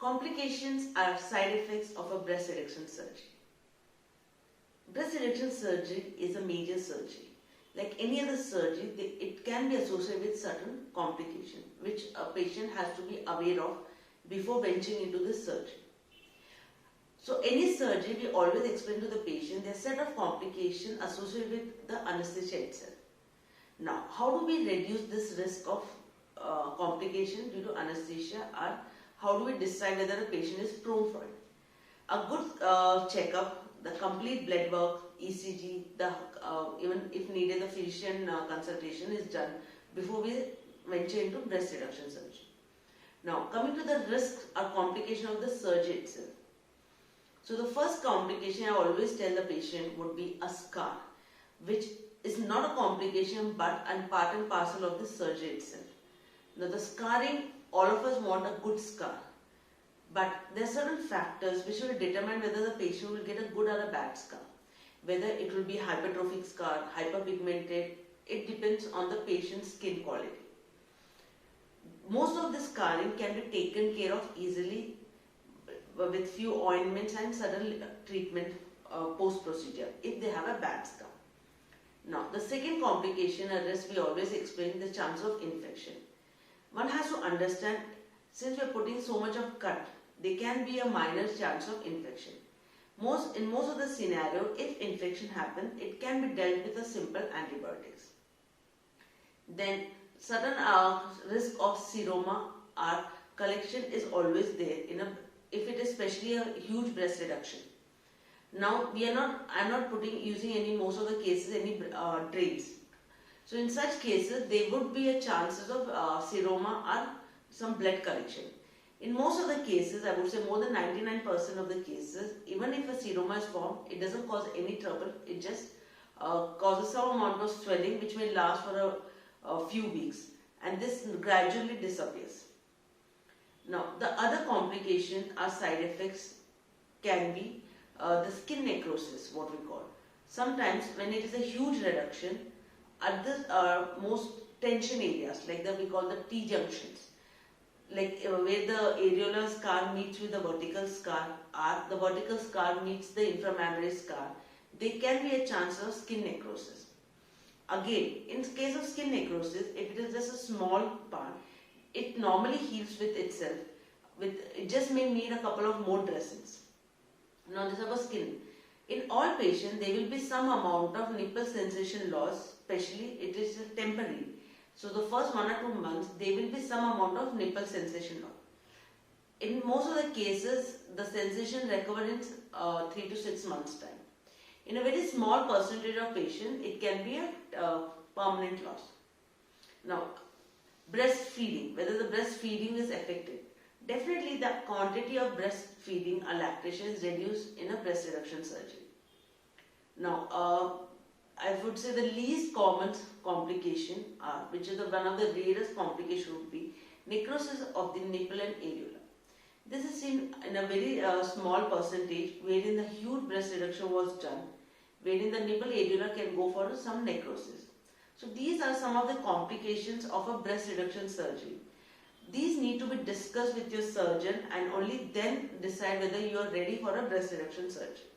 Complications are side effects of a breast reduction surgery. Breast reduction surgery is a major surgery. Like any other surgery, it can be associated with certain complications which a patient has to be aware of before venturing into this surgery. So any surgery, we always explain to the patient there are set of complications associated with the anesthesia itself. Now, how do we reduce this risk of complication due to anesthesia, or how do we decide whether a patient is prone for it? A good checkup, the complete blood work, ECG, even if needed the physician consultation is done before we venture into breast reduction surgery. Now, coming to the risk or complication of the surgery itself. So the first complication I always tell the patient would be a scar, which is not a complication but a part and parcel of the surgery itself. Now the scarring, all of us want a good scar, but there are certain factors which will determine whether the patient will get a good or a bad scar. Whether it will be hypertrophic scar, hyperpigmented, it depends on the patient's skin quality. Most of the scarring can be taken care of easily with few ointments and certain treatment post-procedure if they have a bad scar. Now, the second complication or risk we always explain the chance of infection. One has to understand, since we are putting so much of cut, there can be a minor chance of infection. In most of the scenario, if infection happens, it can be dealt with a simple antibiotics. Then, certain risk of seroma or collection is always there if it is especially a huge breast reduction. Now, I'm not using most of the cases any drains. So in such cases, there would be a chances of seroma or some blood collection. In most of the cases, I would say more than 99% of the cases, even if a seroma is formed, it doesn't cause any trouble. It just causes some amount of swelling which may last for a few weeks, and this gradually disappears. Now, the other complication or side effects can be the skin necrosis, what we call. Sometimes when it is a huge reduction, at the most tension areas, like we call the T-junctions, like where the areolar scar meets with the vertical scar, or the vertical scar meets the inframammary scar, there can be a chance of skin necrosis. Again, in case of skin necrosis, if it is just a small part, it normally heals with itself. It just may need a couple of more dressings. Now this is about skin. In all patients, there will be some amount of nipple sensation loss, especially it is temporary. So the first 1 or 2 months, there will be some amount of nipple sensation loss. In most of the cases, the sensation recovers in 3 to 6 months time. In a very small percentage of patients, it can be a permanent loss. Now, breastfeeding, whether the breastfeeding is affected. Definitely the quantity of breastfeeding or lactation is reduced in a breast reduction surgery. Now, I would say the least common complication, which is one of the rarest complications, would be necrosis of the nipple and areola. This is seen in a very small percentage wherein the huge breast reduction was done, wherein the nipple areola can go for some necrosis. So these are some of the complications of a breast reduction surgery. These need to be discussed with your surgeon and only then decide whether you are ready for a breast reduction surgery.